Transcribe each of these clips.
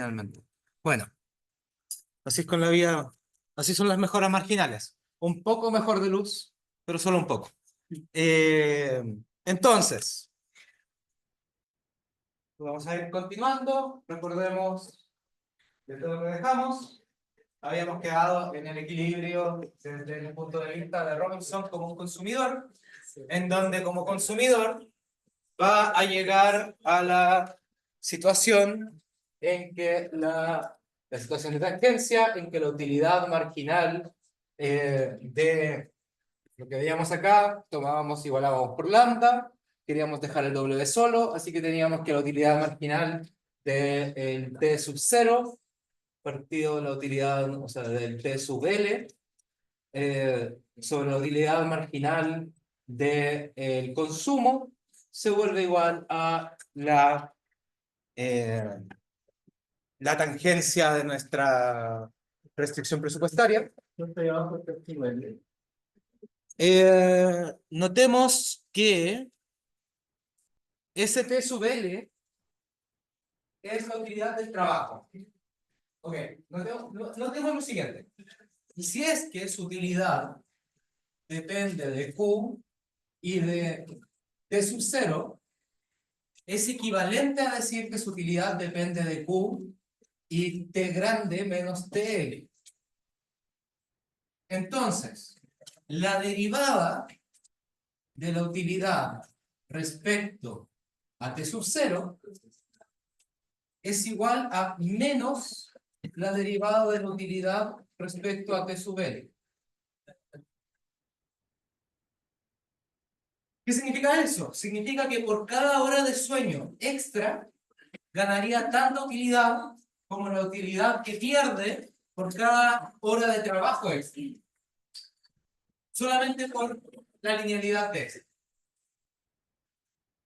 marginalmente. Bueno, así es con la vida, así son las mejoras marginales. Un poco mejor de luz, pero solo un poco. Entonces, vamos a ir continuando. Recordemos de todo lo que dejamos. Habíamos quedado en el equilibrio desde el punto de vista de Robinson como un consumidor, en donde como consumidor va a llegar a la situación en que la situación de tangencia, en que la utilidad marginal de lo que veíamos acá, tomábamos, igualábamos por lambda, queríamos dejar el W solo, así que teníamos que la utilidad marginal del T sub 0, partido de la utilidad, o sea, del T sub L, sobre la utilidad marginal del consumo, se vuelve igual a la tangencia de nuestra restricción presupuestaria. Notemos que ST sub L es la utilidad del trabajo. Ok, notemos lo siguiente. Y si es que su utilidad depende de Q y de T sub 0, es equivalente a decir que su utilidad depende de Q y T grande menos TL. Entonces, la derivada de la utilidad respecto a T sub 0 es igual a menos la derivada de la utilidad respecto a T sub L. ¿Qué significa eso? Significa que por cada hora de sueño extra ganaría tanta utilidad como la utilidad que pierde por cada hora de trabajo extra. Solamente por la linealidad de esto.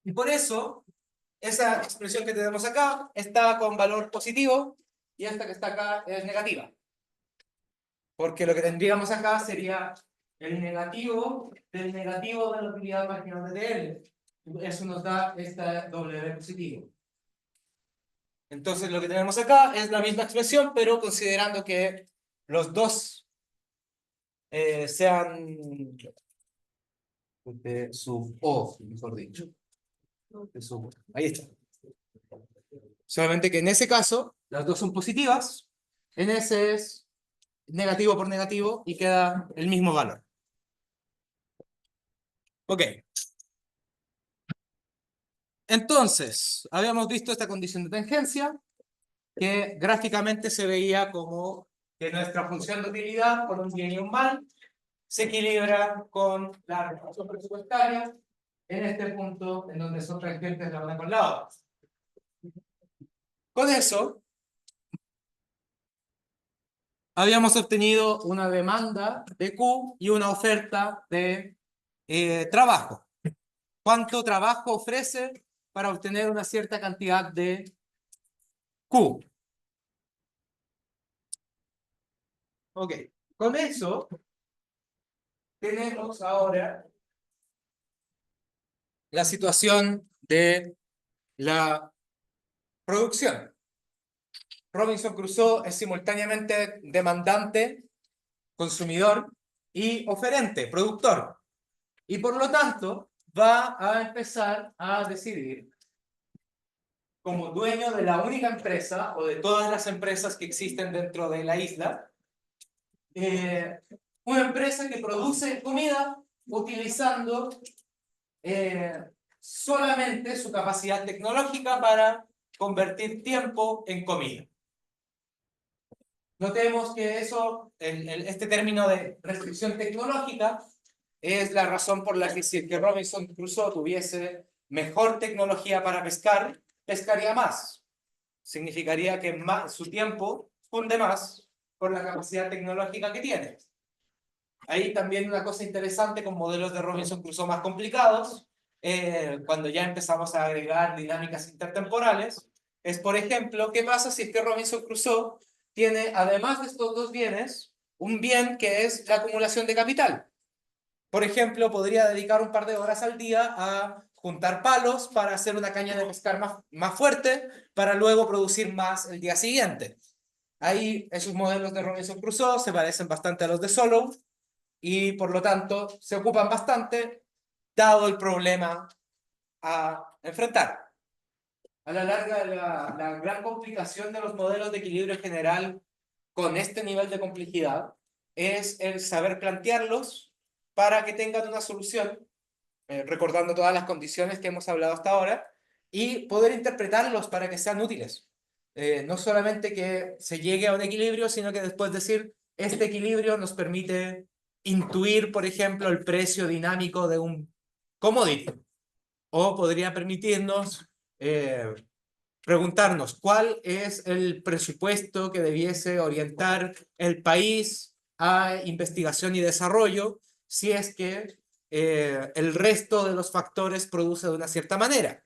Y por eso, esa expresión que tenemos acá está con valor positivo y esta que está acá es negativa. Porque lo que tendríamos acá sería el negativo del negativo de la utilidad marginal de TL. Eso nos da esta W positivo. Entonces lo que tenemos acá es la misma expresión, pero considerando que los dos sean de sub O, mejor dicho. De sub O. Ahí está. Solamente que en ese caso, las dos son positivas, en ese es negativo por negativo y queda el mismo valor. Ok. Entonces, habíamos visto esta condición de tangencia, que gráficamente se veía como que nuestra función de utilidad por un bien y un mal se equilibra con la restricción presupuestaria en este punto en donde son tangentes la una con la otra. Con eso, habíamos obtenido una demanda de Q y una oferta de trabajo. ¿Cuánto trabajo ofrece para obtener una cierta cantidad de Q? Ok, con eso tenemos ahora la situación de la producción. Robinson Crusoe es simultáneamente demandante, consumidor y oferente, productor. Y por lo tanto, va a empezar a decidir, como dueño de la única empresa o de todas las empresas que existen dentro de la isla, una empresa que produce comida utilizando solamente su capacidad tecnológica para convertir tiempo en comida. Notemos que eso, este término de restricción tecnológica es la razón por la que si que Robinson Crusoe tuviese mejor tecnología para pescar, pescaría más. Significaría que su tiempo funde más por la capacidad tecnológica que tiene. Hay también una cosa interesante con modelos de Robinson Crusoe más complicados, cuando ya empezamos a agregar dinámicas intertemporales, es por ejemplo, ¿qué pasa si es que Robinson Crusoe tiene, además de estos dos bienes, un bien que es la acumulación de capital? Por ejemplo, podría dedicar un par de horas al día a juntar palos para hacer una caña de pescar más fuerte, para luego producir más el día siguiente. Ahí esos modelos de Robinson Crusoe se parecen bastante a los de Solow y por lo tanto se ocupan bastante dado el problema a enfrentar. A la larga, la gran complicación de los modelos de equilibrio general con este nivel de complejidad es el saber plantearlos para que tengan una solución, recordando todas las condiciones que hemos hablado hasta ahora, y poder interpretarlos para que sean útiles. No solamente que se llegue a un equilibrio, sino que después decir, este equilibrio nos permite intuir, por ejemplo, el precio dinámico de un commodity, o podría permitirnos preguntarnos cuál es el presupuesto que debiese orientar el país a investigación y desarrollo si es que el resto de los factores produce de una cierta manera.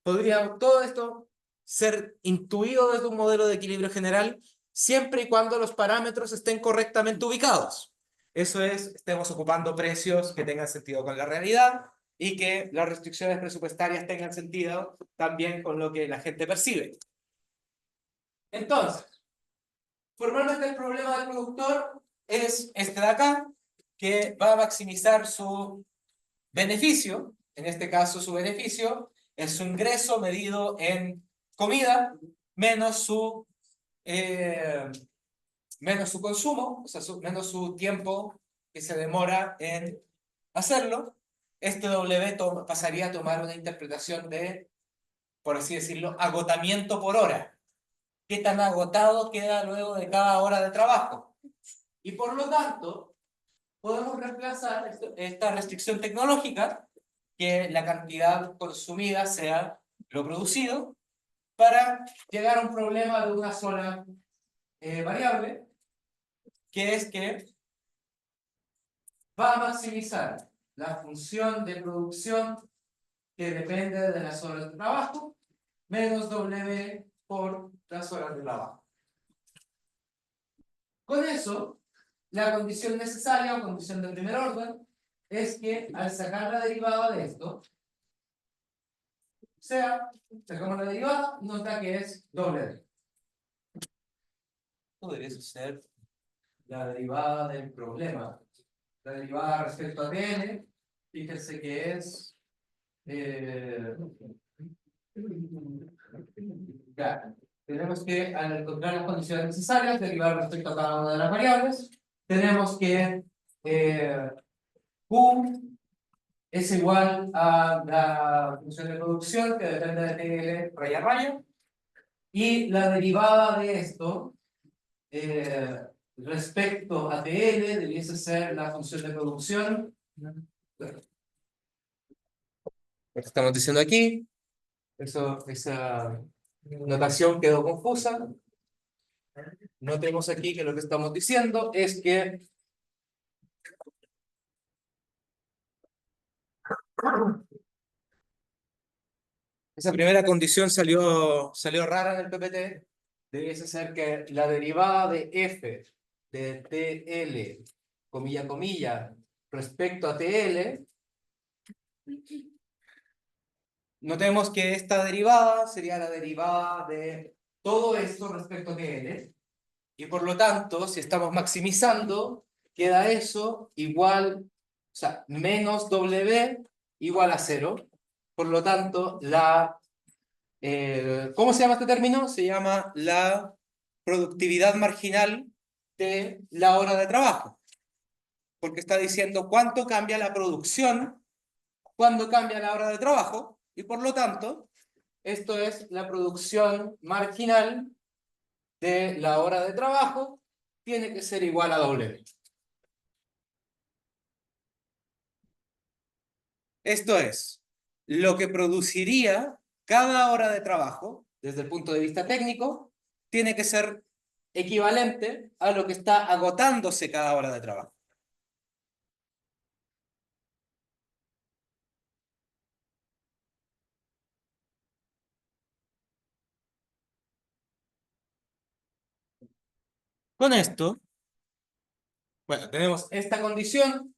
Podría todo esto ser intuido desde un modelo de equilibrio general siempre y cuando los parámetros estén correctamente ubicados. Eso es, estemos ocupando precios que tengan sentido con la realidad y que las restricciones presupuestarias tengan sentido también con lo que la gente percibe. Entonces, formalmente el problema del productor es este de acá, que va a maximizar su beneficio. En este caso, su beneficio es su ingreso medido en comida eh, menos su consumo, o sea, menos su tiempo que se demora en hacerlo. Este W pasaría a tomar una interpretación de, por así decirlo, agotamiento por hora. ¿Qué tan agotado queda luego de cada hora de trabajo? Y por lo tanto, podemos reemplazar esta restricción tecnológica, que la cantidad consumida sea lo producido, para llegar a un problema de una sola variable, que es que va a maximizar la función de producción que depende de las horas de trabajo, menos W por las horas de trabajo. Con eso, la condición necesaria o condición de primer orden es que al sacar la derivada de esto, sacamos la derivada, nota que es W. Esto debería ser la derivada del problema. La derivada respecto a Tn, fíjense que es ya. Tenemos que, al encontrar las condiciones necesarias, derivar respecto a cada una de las variables. Tenemos que Q es igual a la función de producción, que depende de TL raya a raya. Y la derivada de esto respecto a TL debiese ser la función de producción. Lo que estamos diciendo aquí, esa notación quedó confusa. Notemos aquí que lo que estamos diciendo es que esa primera condición salió rara en el PPT. Debiese ser que la derivada de f de TL, comilla, comilla, respecto a TL, notemos que esta derivada sería la derivada de todo esto respecto a TL, y por lo tanto, si estamos maximizando, queda eso igual, o sea, menos W igual a 0. Por lo tanto, ¿cómo se llama este término? Se llama la productividad marginal de la hora de trabajo, porque está diciendo cuánto cambia la producción cuando cambia la hora de trabajo, y por lo tanto, esto es la producción marginal de la hora de trabajo, tiene que ser igual a W. Esto es, lo que produciría cada hora de trabajo, desde el punto de vista técnico, tiene que ser equivalente a lo que está agotándose cada hora de trabajo. Con esto, bueno, tenemos esta condición,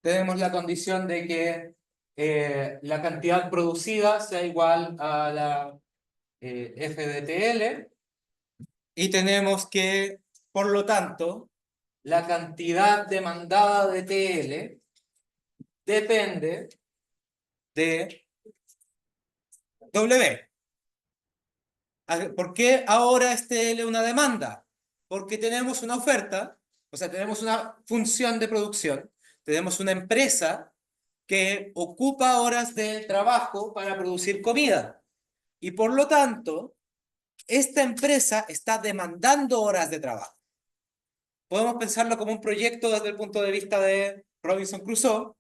tenemos la condición de que la cantidad producida sea igual a la F de TL. Y tenemos que, por lo tanto, la cantidad demandada de TL depende de W. ¿Por qué ahora es TL una demanda? Porque tenemos una oferta, o sea, tenemos una función de producción, tenemos una empresa que ocupa horas de trabajo para producir comida. Y por lo tanto, esta empresa está demandando horas de trabajo. Podemos pensarlo como un proyecto desde el punto de vista de Robinson Crusoe.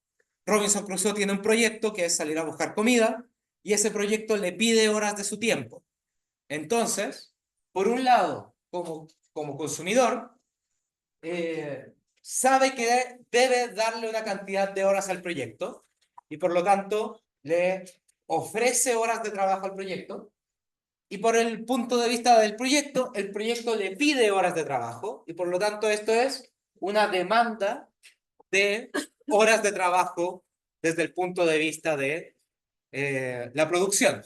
Robinson Crusoe tiene un proyecto que es salir a buscar comida y ese proyecto le pide horas de su tiempo. Entonces, por un lado, como consumidor, sabe que debe darle una cantidad de horas al proyecto y por lo tanto le ofrece horas de trabajo al proyecto. Y por el punto de vista del proyecto, el proyecto le pide horas de trabajo y por lo tanto esto es una demanda de horas de trabajo desde el punto de vista de la producción.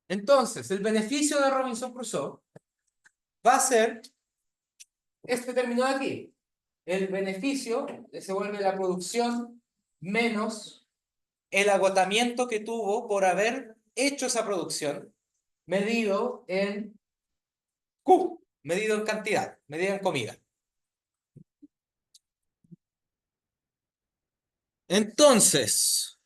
Entonces, el beneficio de Robinson Crusoe va a ser este término de aquí. El beneficio se vuelve la producción menos el agotamiento que tuvo por haber hecho esa producción, medido en Q, medido en cantidad, medido en comida. Entonces,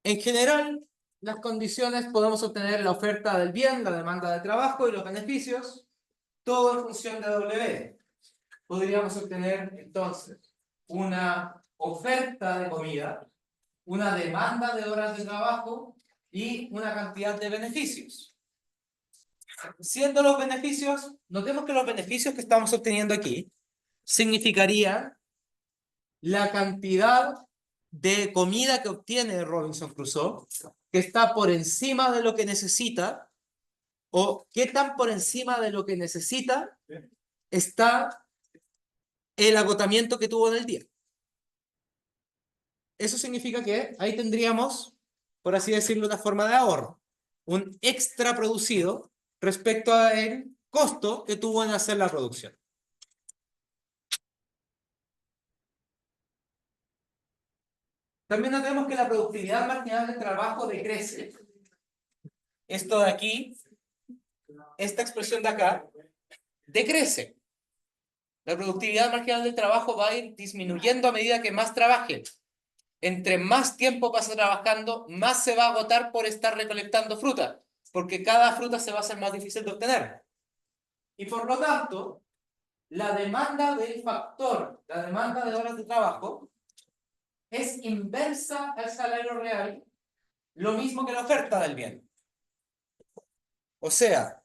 en general, las condiciones podemos obtener la oferta del bien, la demanda de trabajo y los beneficios, todo en función de W. Podríamos obtener entonces una oferta de comida, una demanda de horas de trabajo y una cantidad de beneficios. Siendo los beneficios, notemos que los beneficios que estamos obteniendo aquí significarían la cantidad de comida que obtiene Robinson Crusoe, que está por encima de lo que necesita, o qué tan por encima de lo que necesita está el agotamiento que tuvo en el día. Eso significa que ahí tendríamos, por así decirlo, una forma de ahorro, un extra producido respecto al costo que tuvo en hacer la producción. También notemos que la productividad marginal del trabajo decrece. Esto de aquí, esta expresión de acá, decrece. La productividad marginal del trabajo va a ir disminuyendo a medida que más trabaje. Entre más tiempo pasa trabajando, más se va a agotar por estar recolectando fruta, porque cada fruta se va a hacer más difícil de obtener. Y por lo tanto, la demanda del factor, la demanda de horas de trabajo, es inversa al salario real, lo mismo que la oferta del bien. O sea,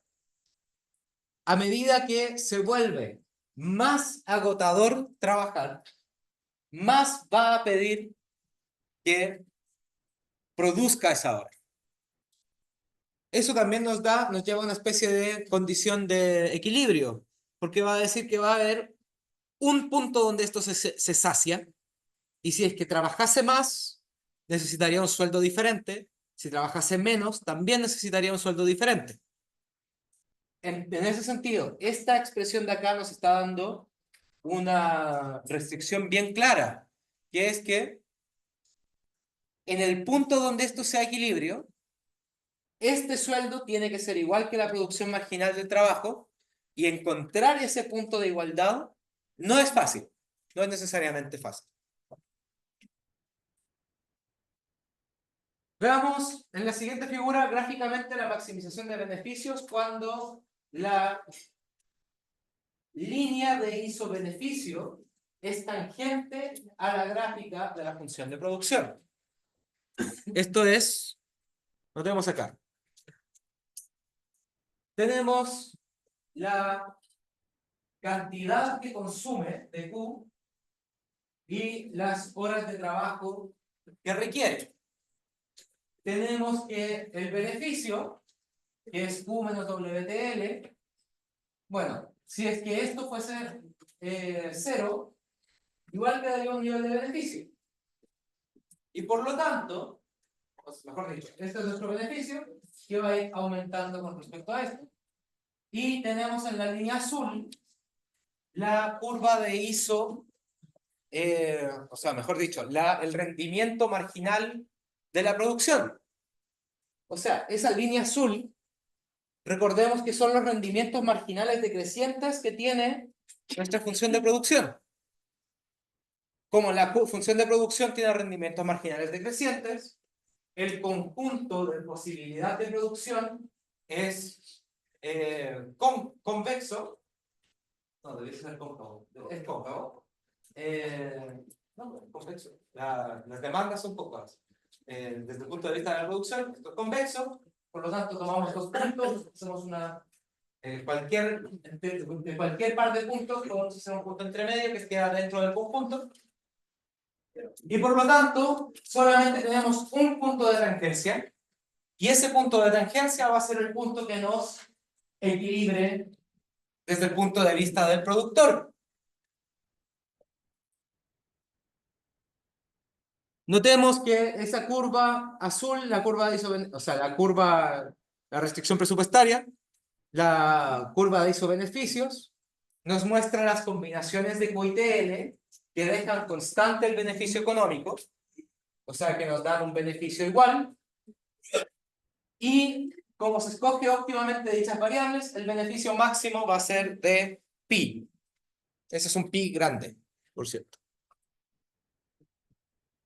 a medida que se vuelve más agotador trabajar, más va a pedir que produzca esa hora. Eso también nos lleva a una especie de condición de equilibrio, porque va a decir que va a haber un punto donde esto se sacia, y si es que trabajase más, necesitaría un sueldo diferente, si trabajase menos, también necesitaría un sueldo diferente. En ese sentido, esta expresión de acá nos está dando una restricción bien clara, que es que en el punto donde esto sea equilibrio, este sueldo tiene que ser igual que la producción marginal del trabajo y encontrar ese punto de igualdad no es fácil, no es necesariamente fácil. Veamos en la siguiente figura gráficamente la maximización de beneficios cuando la línea de isobeneficio es tangente a la gráfica de la función de producción. Esto es, lo tenemos acá. Tenemos la cantidad que consume de Q y las horas de trabajo que requiere. Tenemos que el beneficio, que es Q menos WTL, bueno, si es que esto fuese 0, igual quedaría un nivel de beneficio. Y por lo tanto, pues mejor dicho, este es nuestro beneficio, que va a ir aumentando con respecto a esto. Y tenemos en la línea azul la curva de ISO, o sea, mejor dicho, el rendimiento marginal de la producción. O sea, esa línea azul, recordemos que son los rendimientos marginales decrecientes que tiene nuestra función de producción. Como la función de producción tiene rendimientos marginales decrecientes, el conjunto de posibilidad de producción es convexo. No, debe ser cóncavo. Es cóncavo. No, convexo. Las demandas son cóncavas. Desde el punto de vista de la producción, esto es convexo. Por lo tanto, tomamos dos puntos, hacemos una. De cualquier par de puntos, podemos hacer un punto entre medio que queda dentro del conjunto. Y por lo tanto, solamente tenemos un punto de tangencia. Y ese punto de tangencia va a ser el punto que nos equilibre desde el punto de vista del productor. Notemos que esa curva azul, la curva de o sea, la restricción presupuestaria, la curva de isobeneficios, nos muestra las combinaciones de QITL que dejan constante el beneficio económico, o sea que nos dan un beneficio igual, y como se escoge óptimamente dichas variables, el beneficio máximo va a ser de pi. Ese es un pi grande, por cierto.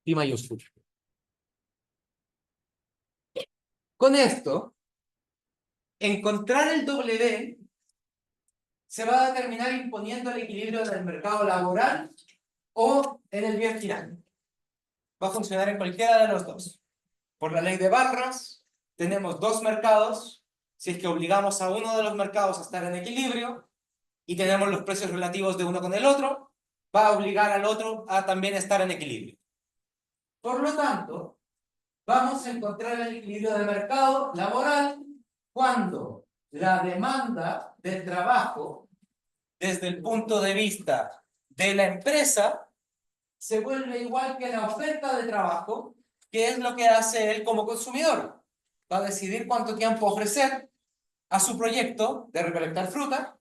Pi mayúsculo. Con esto, encontrar el W se va a determinar imponiendo el equilibrio del mercado laboral o en el bien final. Va a funcionar en cualquiera de los dos. Por la ley de barras, tenemos dos mercados. Si es que obligamos a uno de los mercados a estar en equilibrio y tenemos los precios relativos de uno con el otro, va a obligar al otro a también estar en equilibrio. Por lo tanto, vamos a encontrar el equilibrio del mercado laboral cuando la demanda del trabajo, desde el punto de vista de la empresa, se vuelve igual que la oferta de trabajo, que es lo que hace él como consumidor. Va a decidir cuánto tiempo ofrecer a su proyecto de recolectar fruta,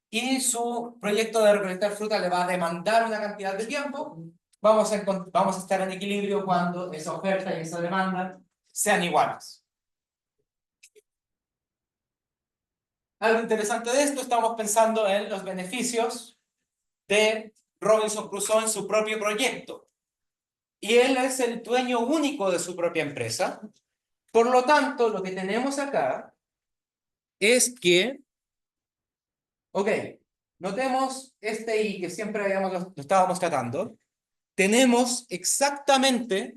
y su proyecto de recolectar fruta le va a demandar una cantidad de tiempo. Vamos a estar en equilibrio cuando esa oferta y esa demanda sean iguales. Algo interesante de esto, estamos pensando en los beneficios de Robinson Crusoe en su propio proyecto. Y él es el dueño único de su propia empresa. Por lo tanto, lo que tenemos acá es que, ok, notemos este I que siempre lo estábamos tratando. Tenemos exactamente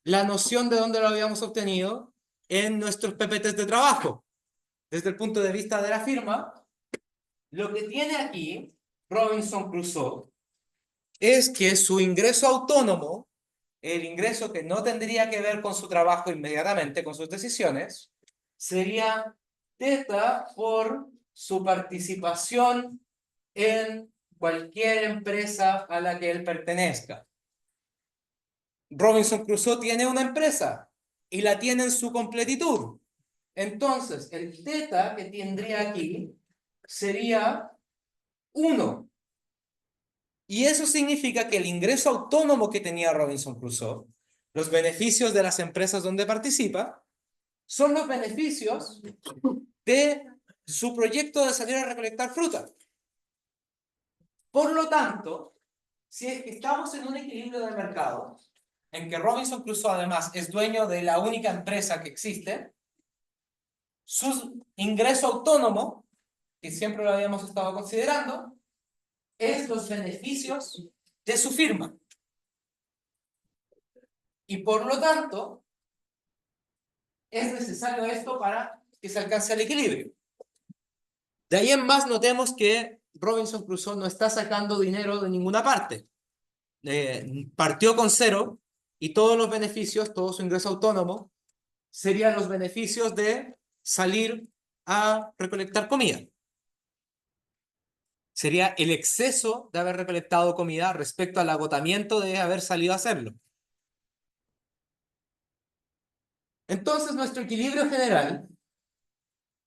la noción de dónde lo habíamos obtenido en nuestros PPTs de trabajo. Desde el punto de vista de la firma, lo que tiene aquí Robinson Crusoe es que su ingreso autónomo, el ingreso que no tendría que ver con su trabajo inmediatamente, con sus decisiones, sería θ por su participación en cualquier empresa a la que él pertenezca. Robinson Crusoe tiene una empresa y la tiene en su completitud. Entonces, el θ que tendría aquí sería 1. Y eso significa que el ingreso autónomo que tenía Robinson Crusoe, los beneficios de las empresas donde participa, son los beneficios de su proyecto de salir a recolectar fruta. Por lo tanto, si es que estamos en un equilibrio del mercado, en que Robinson Crusoe además es dueño de la única empresa que existe, su ingreso autónomo, que siempre lo habíamos estado considerando, es los beneficios de su firma. Y por lo tanto, es necesario esto para que se alcance el equilibrio. De ahí en más, notemos que Robinson Crusoe no está sacando dinero de ninguna parte. Partió con 0 y todos los beneficios, todo su ingreso autónomo, serían los beneficios de salir a recolectar comida. sería el exceso de haber recolectado comida respecto al agotamiento de haber salido a hacerlo. Entonces, nuestro equilibrio general,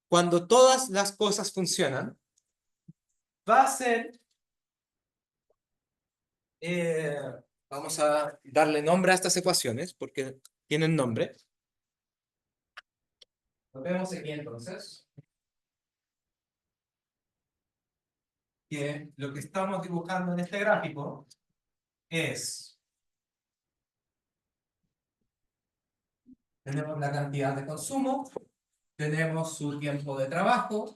cuando todas las cosas funcionan, va a ser, vamos a darle nombre a estas ecuaciones, porque tienen nombre. Lo vemos aquí entonces, que lo que estamos dibujando en este gráfico es, tenemos la cantidad de consumo, tenemos su tiempo de trabajo,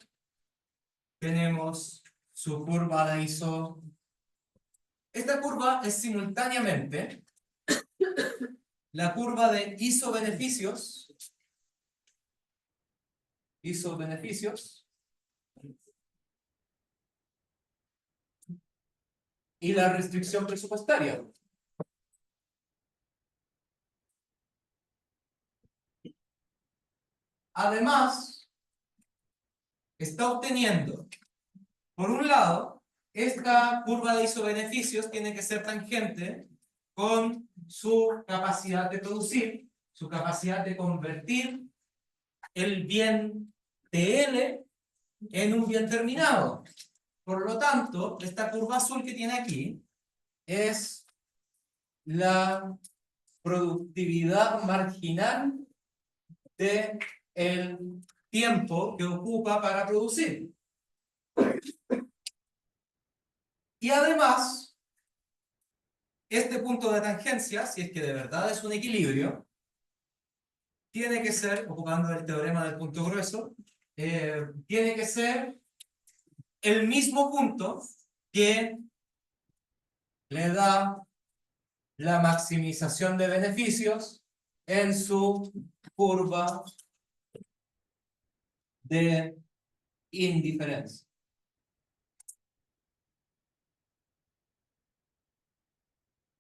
tenemos su curva de ISO. Esta curva es simultáneamente la curva de ISO-beneficios, y la restricción presupuestaria. Además, está obteniendo, por un lado, esta curva de isobeneficios tiene que ser tangente con su capacidad de producir, su capacidad de convertir el bien TL en un bien terminado. Por lo tanto, esta curva azul que tiene aquí es la productividad marginal de el tiempo que ocupa para producir. Y además, este punto de tangencia, si es que de verdad es un equilibrio, tiene que ser, ocupando el teorema del punto grueso, tiene que ser el mismo punto que le da la maximización de beneficios en su curva de indiferencia.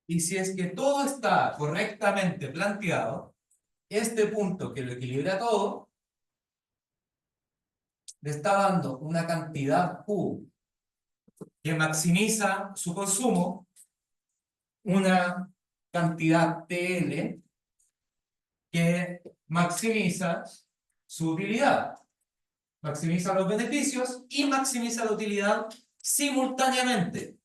Y si es que todo está correctamente planteado, este punto que lo equilibra todo le está dando una cantidad Q que maximiza su consumo, una cantidad TL que maximiza su utilidad, maximiza los beneficios y maximiza la utilidad simultáneamente.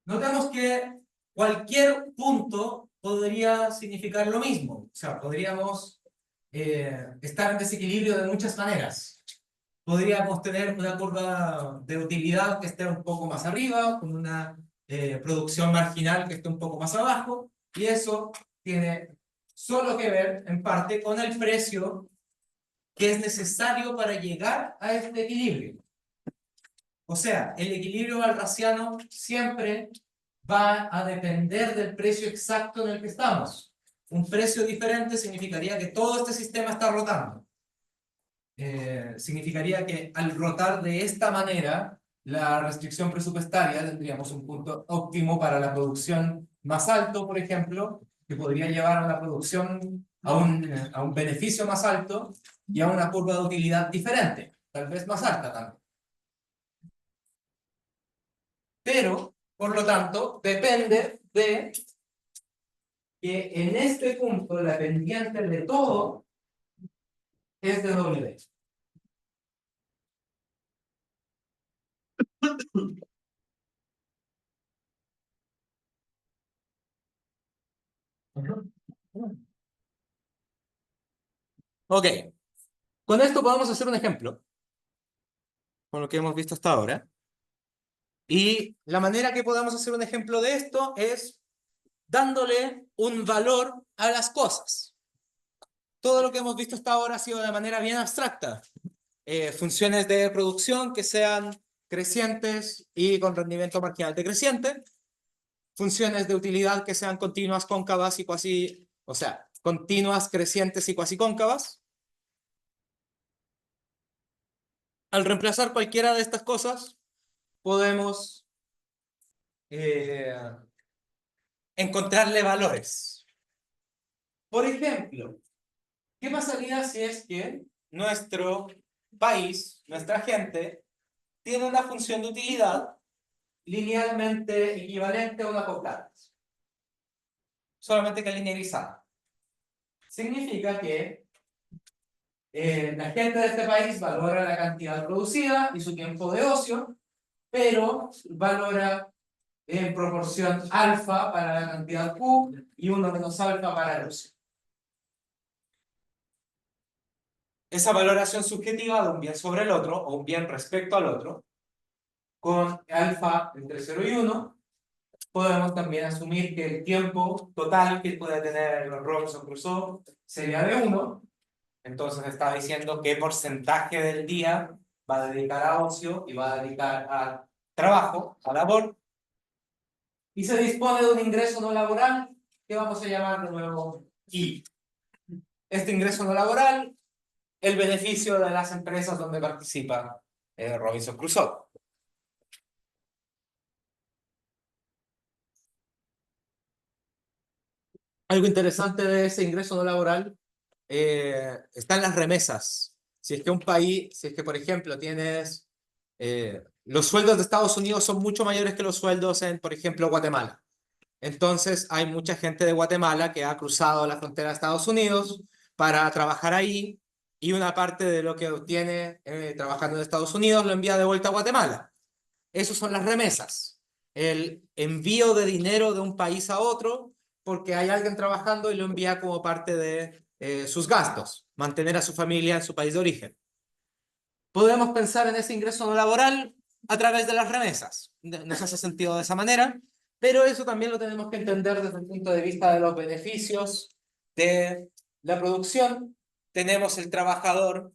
Notemos que cualquier punto podría significar lo mismo, o sea, podríamos estar en desequilibrio de muchas maneras. Podríamos tener una curva de utilidad que esté un poco más arriba, con una producción marginal que esté un poco más abajo, y eso tiene solo que ver, en parte, con el precio que es necesario para llegar a este equilibrio. O sea, el equilibrio valrasiano siempre va a depender del precio exacto en el que estamos. Un precio diferente significaría que todo este sistema está rotando. Significaría que al rotar de esta manera, la restricción presupuestaria tendríamos un punto óptimo para la producción más alto, por ejemplo, que podría llevar a la producción a un beneficio más alto y a una curva de utilidad diferente, tal vez más alta también. Pero, por lo tanto, depende de que en este punto la pendiente de todo es de W. Ok, con esto podemos hacer un ejemplo, con lo que hemos visto hasta ahora. Y la manera que podamos hacer un ejemplo de esto es dándole un valor a las cosas. Todo lo que hemos visto hasta ahora ha sido de manera bien abstracta. Funciones de producción que sean crecientes y con rendimiento marginal decreciente. Funciones de utilidad que sean continuas, cóncavas y cuasi, o sea, continuas, crecientes y cuasi cóncavas. Al reemplazar cualquiera de estas cosas, podemos encontrarle valores. Por ejemplo, ¿qué pasaría si es que nuestro país, nuestra gente, tiene una función de utilidad linealmente equivalente a una acoplada, solamente que linearizada. Significa que la gente de este país valora la cantidad producida y su tiempo de ocio, pero valora en proporción alfa para la cantidad Q y 1 menos alfa para el ocio. Esa valoración subjetiva de un bien sobre el otro, o un bien respecto al otro, con alfa entre 0 y 1, podemos también asumir que el tiempo total que puede tener Robinson Crusoe sería de 1. Entonces está diciendo qué porcentaje del día va a dedicar a ocio y va a dedicar a trabajo, a labor. Y se dispone de un ingreso no laboral que vamos a llamar de nuevo I. Este ingreso no laboral, el beneficio de las empresas donde participa Robinson Crusoe. Algo interesante de ese ingreso no laboral está en las remesas. Si es que un país, si es que por ejemplo tienes, los sueldos de Estados Unidos son mucho mayores que los sueldos en, por ejemplo, Guatemala. Entonces hay mucha gente de Guatemala que ha cruzado la frontera de Estados Unidos para trabajar ahí y una parte de lo que obtiene trabajando en Estados Unidos lo envía de vuelta a Guatemala. Esas son las remesas, el envío de dinero de un país a otro porque hay alguien trabajando y lo envía como parte de sus gastos, mantener a su familia en su país de origen. Podemos pensar en ese ingreso no laboral a través de las remesas. Nos hace sentido de esa manera, pero eso también lo tenemos que entender desde el punto de vista de los beneficios de la producción. Tenemos el trabajador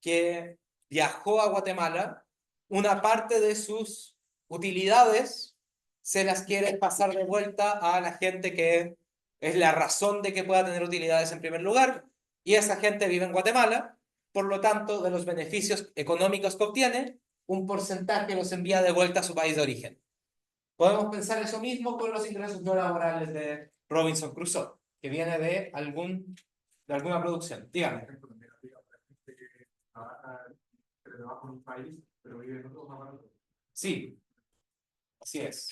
que viajó a Guatemala, una parte de sus utilidades se las quiere pasar de vuelta a la gente que es la razón de que pueda tener utilidades en primer lugar, y esa gente vive en Guatemala, por lo tanto, de los beneficios económicos que obtiene, un porcentaje los envía de vuelta a su país de origen. Podemos pensar eso mismo con los ingresos no laborales de Robinson Crusoe, que viene de alguna producción. Dígame. Trabajo en un país, pero vive en otro. Sí, así es.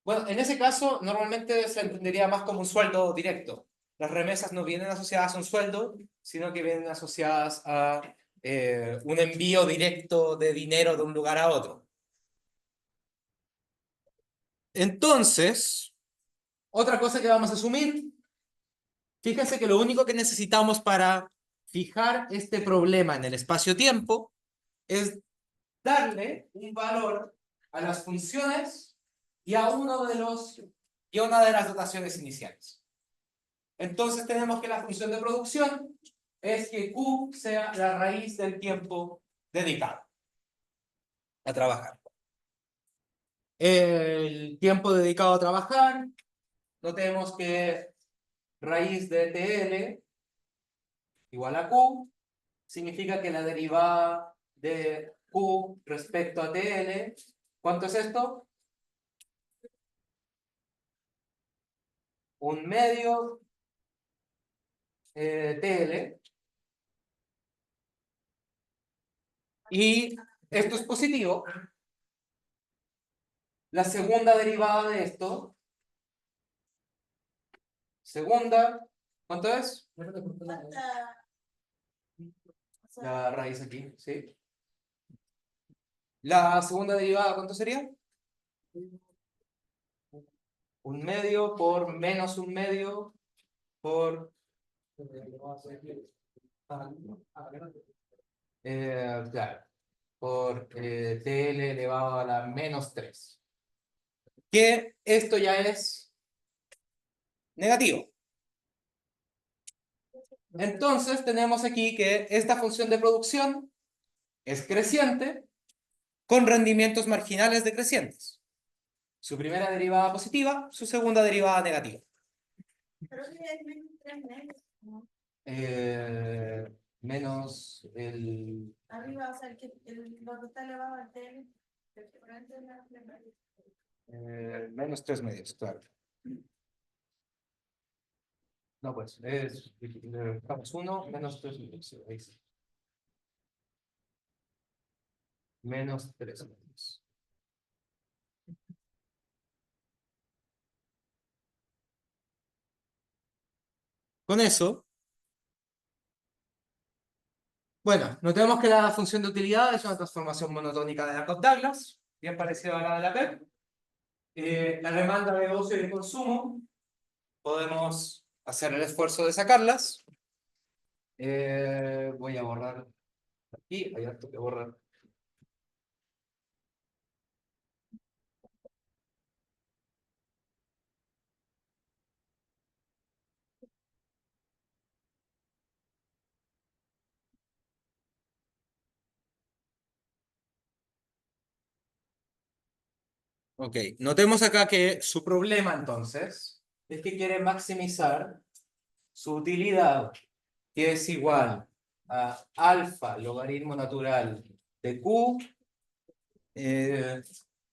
Bueno, en ese caso, normalmente se entendería más como un sueldo directo. Las remesas no vienen asociadas a un sueldo, sino que vienen asociadas a un envío directo de dinero de un lugar a otro. Entonces, otra cosa que vamos a asumir, fíjense que lo único que necesitamos para fijar este problema en el espacio-tiempo es darle un valor a las funciones y a una de las dotaciones iniciales. Entonces tenemos que la función de producción es que Q sea la raíz del tiempo dedicado a trabajar. El tiempo dedicado a trabajar, notemos que raíz de TL igual a Q, significa que la derivada de Q respecto a TL, ¿cuánto es esto? 1/2 TL. Y esto es positivo. La segunda derivada de esto, ¿cuánto es? La raíz aquí, ¿sí? La segunda derivada, ¿cuánto sería? 1/2 por menos 1/2 por claro, por TL elevado a la -3. Que esto ya es negativo. Entonces tenemos aquí que esta función de producción es creciente con rendimientos marginales decrecientes. Su primera derivada positiva, su segunda derivada negativa. Creo que es menos 3 meses, ¿no? Menos el... Arriba, o sea, lo que está elevado al TL, menos 3/2, claro. No, pues, estamos 1 menos 3/2. Ahí sí. menos 3 metros. Con eso, bueno, notemos que la función de utilidad es una transformación monotónica de Jacob-Douglas, bien parecida a la de la PEP. La demanda de negocio y de consumo, podemos hacer el esfuerzo de sacarlas. Voy a borrar aquí, hay harto que borrar. Ok, notemos acá que su problema entonces es que quiere maximizar su utilidad, que es igual a alfa logaritmo natural de Q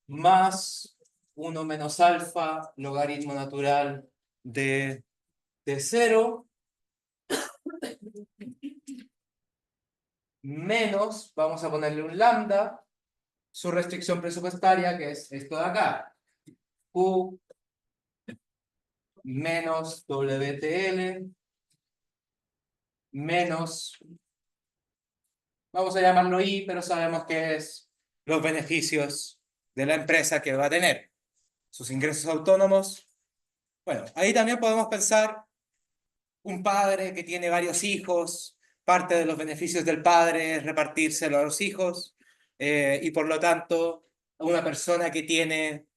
más 1 menos alfa logaritmo natural de T0 menos, vamos a ponerle un lambda, su restricción presupuestaria, que es esto de acá, Q menos WTL menos, vamos a llamarlo I, pero sabemos que es los beneficios de la empresa que va a tener, sus ingresos autónomos. Bueno, ahí también podemos pensar un padre que tiene varios hijos, parte de los beneficios del padre es repartírselo a los hijos, y por lo tanto, una persona que tiene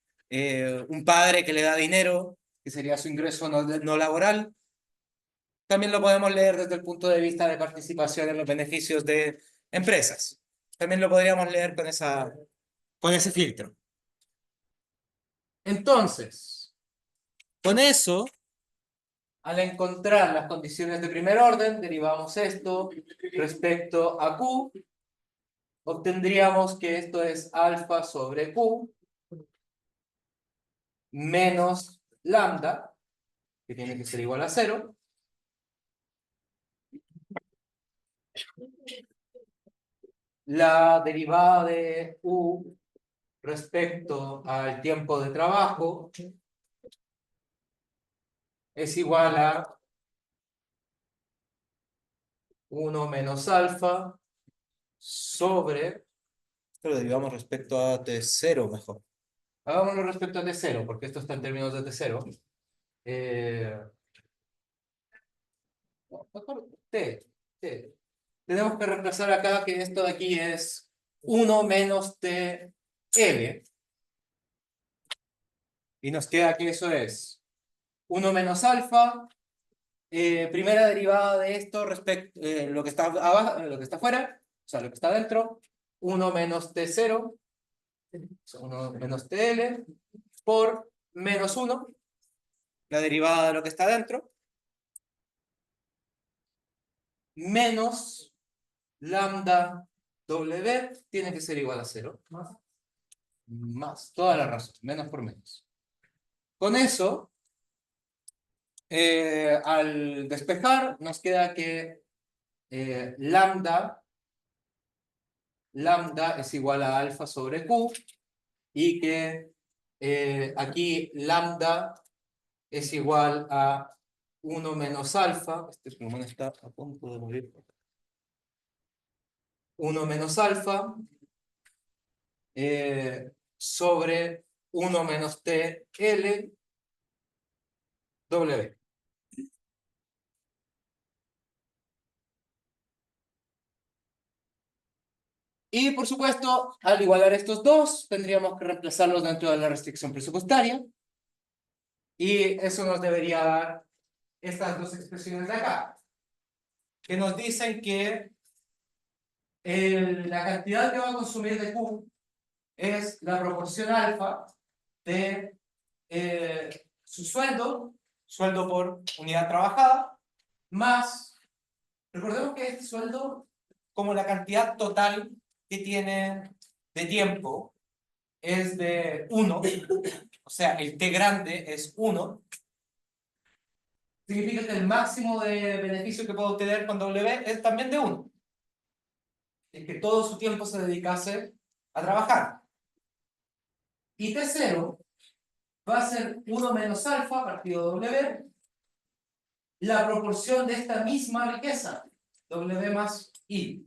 un padre que le da dinero, que sería su ingreso no laboral, también lo podemos leer desde el punto de vista de participación en los beneficios de empresas. También lo podríamos leer con ese filtro. Entonces, con eso, al encontrar las condiciones de primer orden, derivamos esto respecto a Q, obtendríamos que esto es alfa sobre Q menos lambda, que tiene que ser igual a 0, la derivada de U respecto al tiempo de trabajo es igual a 1 menos alfa sobre, esto lo derivamos respecto a T0 mejor. Hagámoslo respecto a T0, porque esto está en términos de T0. Mejor T. Tenemos que reemplazar acá que esto de aquí es 1 menos TL. Y nos queda que eso es 1 menos alfa, primera derivada de esto respecto lo que está abajo, lo que está afuera, o sea, lo que está dentro, 1 menos T0, 1 menos TL, por menos 1, la derivada de lo que está dentro, menos lambda W tiene que ser igual a 0, más, toda la razón, menos por menos. Con eso, al despejar, nos queda que lambda es igual a alfa sobre Q, y que aquí lambda es igual a 1 menos alfa, este pulmón está a punto de morir, 1 menos alfa sobre 1 menos TL W. Y por supuesto, al igualar estos dos, tendríamos que reemplazarlos dentro de la restricción presupuestaria. Y eso nos debería dar estas dos expresiones de acá, que nos dicen que la cantidad que va a consumir de Q es la proporción alfa de su sueldo por unidad trabajada, más, recordemos que este sueldo, como la cantidad total que tiene de tiempo, es de 1, o sea, el T grande es 1, significa que el máximo de beneficio que puedo obtener con W es también de 1. Es que todo su tiempo se dedicase a trabajar. Y T0 va a ser 1 menos alfa partido W, la proporción de esta misma riqueza, W más I.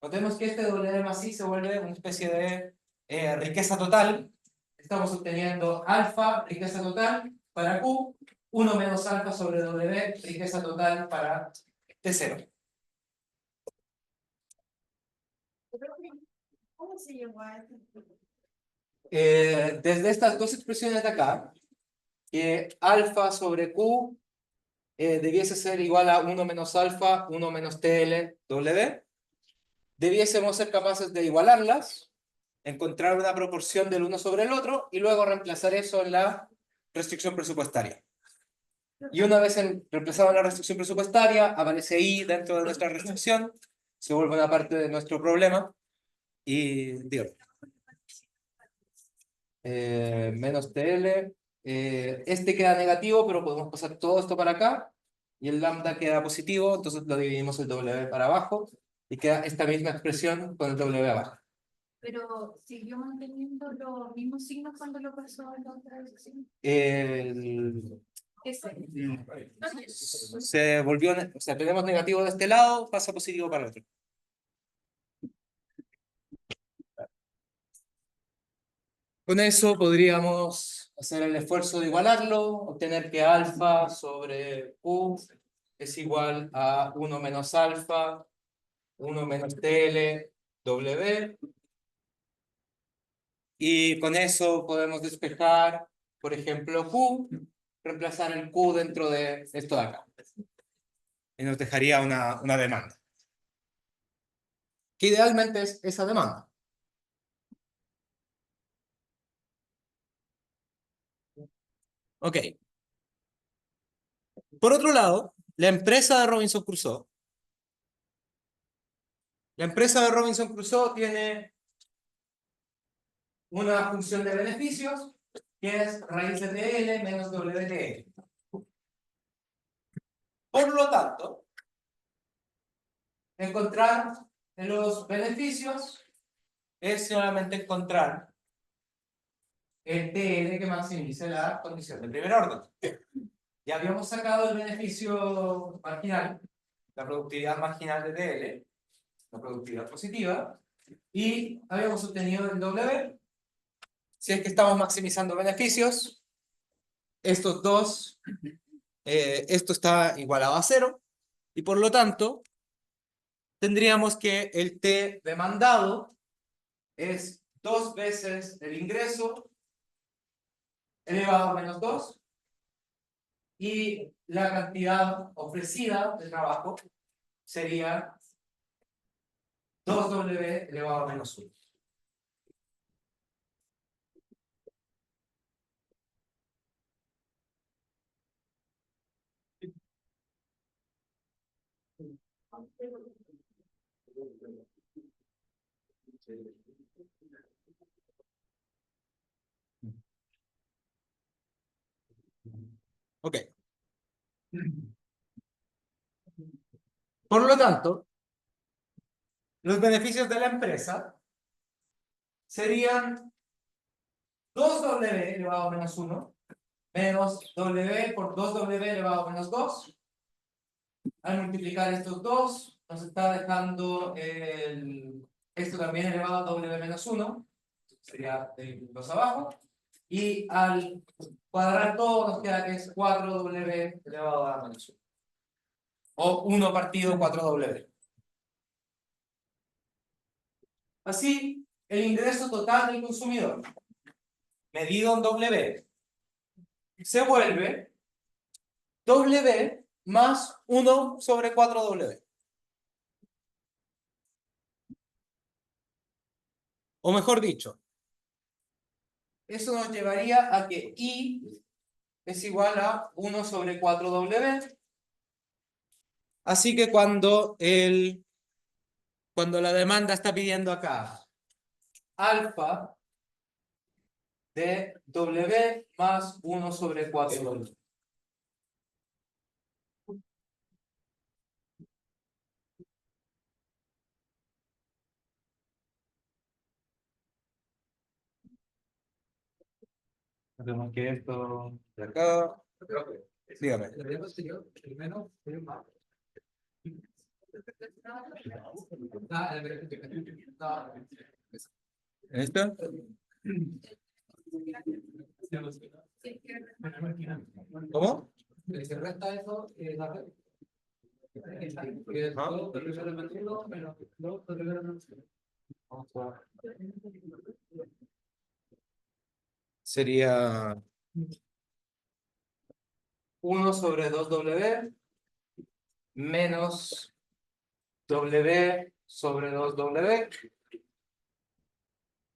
Notemos que este W más I se vuelve una especie de riqueza total. Estamos obteniendo alfa, riqueza total, para Q, 1 menos alfa sobre W, riqueza total para T0. ¿Cómo se llegó a esto? Desde estas dos expresiones de acá, que alfa sobre Q debiese ser igual a 1 menos alfa, 1 menos TL, W, debiésemos ser capaces de igualarlas, encontrar una proporción del uno sobre el otro y luego reemplazar eso en la restricción presupuestaria. Y una vez reemplazada la restricción presupuestaria, aparece I dentro de nuestra restricción, se vuelve una parte de nuestro problema y digo, menos TL, este queda negativo, pero podemos pasar todo esto para acá y el lambda queda positivo, entonces lo dividimos el W para abajo y queda esta misma expresión con el W abajo. Pero siguió manteniendo los mismos signos cuando lo pasó a la otra dirección. Ese. Se volvió, o sea, tenemos negativo de este lado, pasa positivo para el otro. Con eso podríamos hacer el esfuerzo de igualarlo, obtener que alfa sobre Q es igual a 1 menos alfa, 1 menos TL, W. Y con eso podemos despejar, por ejemplo, Q, reemplazar el Q dentro de esto de acá. Y nos dejaría una demanda. Que idealmente es esa demanda. Ok. Por otro lado, la empresa de Robinson Crusoe. La empresa de Robinson Crusoe tiene una función de beneficios que es raíz de TL menos WTL. Por lo tanto, encontrar los beneficios es solamente encontrar el TL que maximice la condición de primer orden. Ya habíamos sacado el beneficio marginal, la productividad marginal de TL, la productividad positiva, y habíamos obtenido el W. Si es que estamos maximizando beneficios, estos dos, esto está igualado a 0, y por lo tanto, tendríamos que el T demandado es 2 veces el ingreso elevado a menos 2, y la cantidad ofrecida de trabajo sería 2W elevado a menos 1. Ok. Por lo tanto, los beneficios de la empresa serían 2W elevado a menos 1 menos W por 2W elevado a menos 2. Al multiplicar estos dos, nos está dejando esto también elevado a W menos 1. Sería de 2 abajo. Y al cuadrar todo, nos queda que es 4W elevado a menos 1. O 1 partido 4W. Así, el ingreso total del consumidor, medido en W, se vuelve W más 1 sobre 4W. O mejor dicho, eso nos llevaría a que I es igual a 1 sobre 4W. Así que cuando la demanda está pidiendo acá alfa de W más 1 sobre 4W. Tenemos que esto de acá. Dígame. ¿Esta? ¿Cómo? Sería 1 sobre 2W menos W sobre 2W.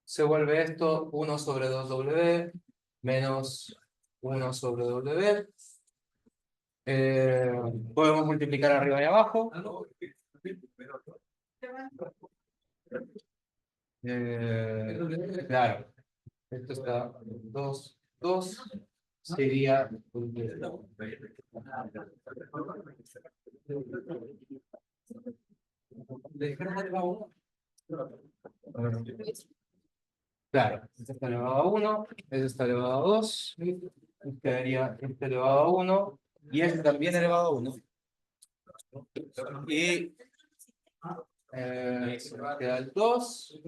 Se vuelve esto 1 sobre 2W menos 1 sobre W. Podemos multiplicar arriba y abajo. Claro. Esto está 2, 2. Sería... Claro, este está elevado a 1, este está elevado a 2, quedaría este elevado a 1 y este también elevado a 1. Y queda el 2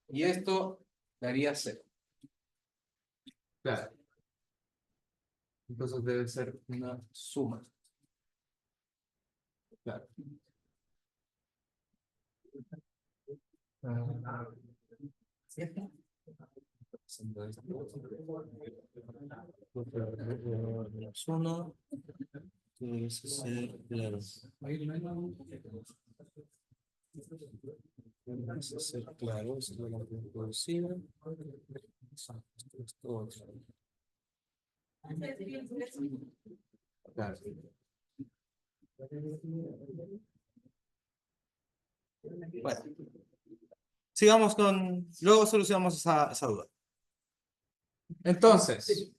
y esto daría 0. Claro. Entonces debe ser una suma. Claro. Menos 1. Debe ser, claro. Debe ser claro, esto es lo que producido. Esto otro. Claro. Bueno, sigamos con, luego solucionamos esa duda. Entonces,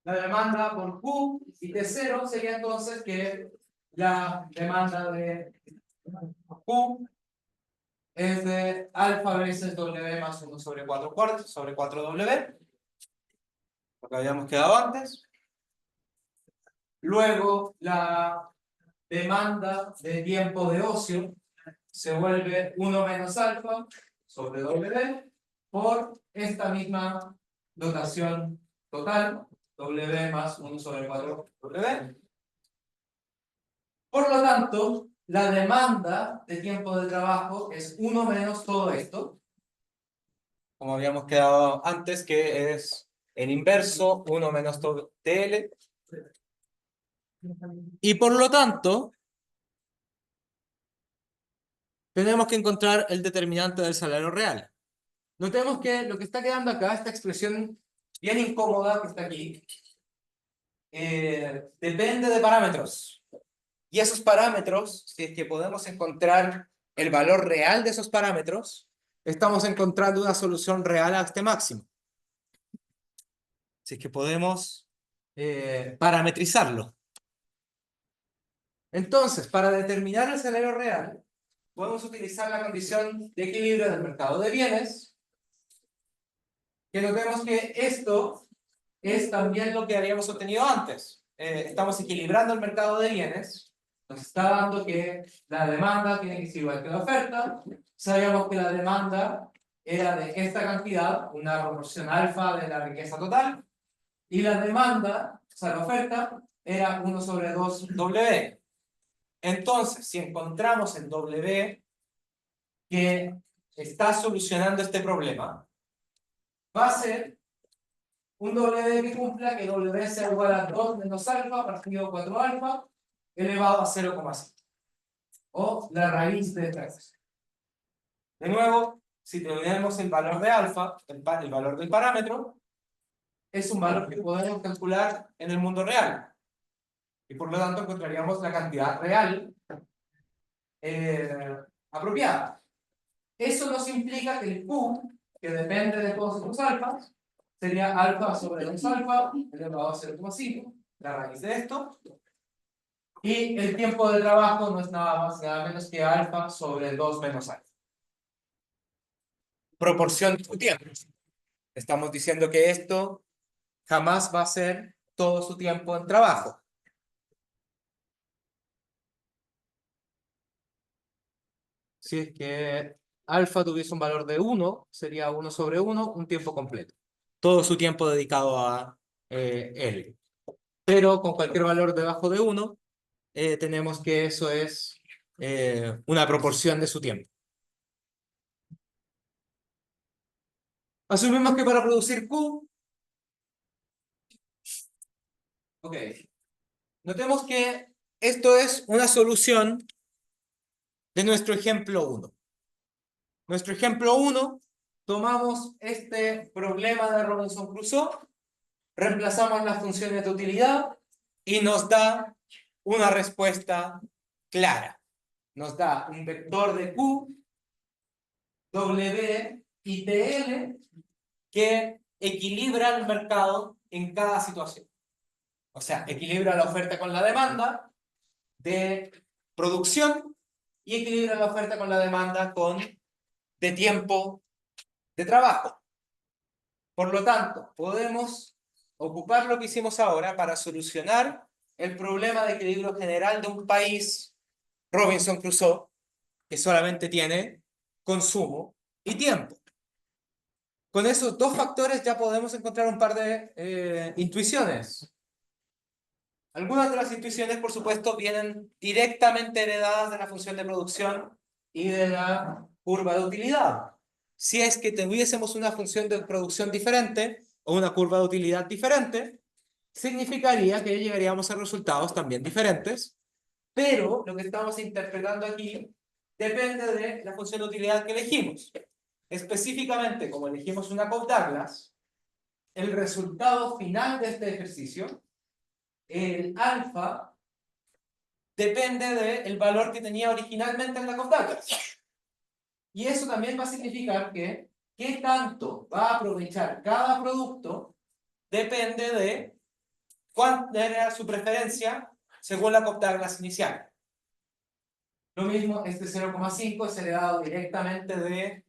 la demanda por Q y T0 sería entonces que la demanda de Q es de alfa veces W más 1 sobre 4 cuartos sobre 4W, lo que habíamos quedado antes. Luego, la demanda de tiempo de ocio se vuelve 1 menos alfa sobre W por esta misma dotación total, W más 1 sobre 4W. Por lo tanto, la demanda de tiempo de trabajo es 1 menos todo esto, como habíamos quedado antes, que es en inverso 1 menos todo TL. Y por lo tanto, tenemos que encontrar el determinante del salario real. Notemos que lo que está quedando acá, esta expresión bien incómoda que está aquí, depende de parámetros. Y esos parámetros, si es que podemos encontrar el valor real de esos parámetros, estamos encontrando una solución real a este máximo. Si es que podemos parametrizarlo. Entonces, para determinar el salario real, podemos utilizar la condición de equilibrio del mercado de bienes, que notemos que esto es también lo que habíamos obtenido antes. Estamos equilibrando el mercado de bienes, nos está dando que la demanda tiene que ser igual que la oferta. Sabíamos que la demanda era de esta cantidad, una proporción alfa de la riqueza total, y la demanda, o sea, la oferta, era 1 sobre 2W. Entonces, si encontramos el W que está solucionando este problema, va a ser un W que cumpla que W sea igual a 2 menos alfa partido 4 alfa elevado a 0,5. O la raíz de esta expresión. De nuevo, si tenemos el valor de alfa, el valor del parámetro, es un valor que podemos calcular en el mundo real. Y por lo tanto encontraríamos la cantidad real apropiada. Eso nos implica que el Q, que depende de todos estos alfas, sería alfa sobre 2 alfa elevado a 0,5, la raíz de esto. Y el tiempo de trabajo no es nada más, nada menos que alfa sobre 2 menos alfa. proporción de su tiempo. Estamos diciendo que esto jamás va a ser todo su tiempo en trabajo. Si es que alfa tuviese un valor de 1, sería 1 sobre 1, un tiempo completo. Todo su tiempo dedicado a L. Pero con cualquier valor debajo de 1, tenemos que eso es una proporción de su tiempo. Asumimos que para producir Q, ok, notemos que esto es una solución de nuestro ejemplo 1. Nuestro ejemplo 1, tomamos este problema de Robinson Crusoe, reemplazamos las funciones de utilidad y nos da una respuesta clara. Nos da un vector de Q, W y TL que equilibra el mercado en cada situación. O sea, equilibra la oferta con la demanda de producción y equilibra la oferta con la demanda de tiempo de trabajo. Por lo tanto, podemos ocupar lo que hicimos ahora para solucionar el problema de equilibrio general de un país Robinson Crusoe que solamente tiene consumo y tiempo. Con esos dos factores ya podemos encontrar un par de intuiciones. Algunas de las intuiciones, por supuesto, vienen directamente heredadas de la función de producción y de la curva de utilidad. Si es que tuviésemos una función de producción diferente o una curva de utilidad diferente, significaría que llegaríamos a resultados también diferentes, pero lo que estamos interpretando aquí depende de la función de utilidad que elegimos. Específicamente, como elegimos una Cobb-Douglas, el resultado final de este ejercicio, el alfa, depende del valor que tenía originalmente en la Cobb-Douglas. Y eso también va a significar que qué tanto va a aprovechar cada producto depende de cuál era su preferencia según la Cobb-Douglas inicial. Lo mismo, este 0,5 es heredado directamente de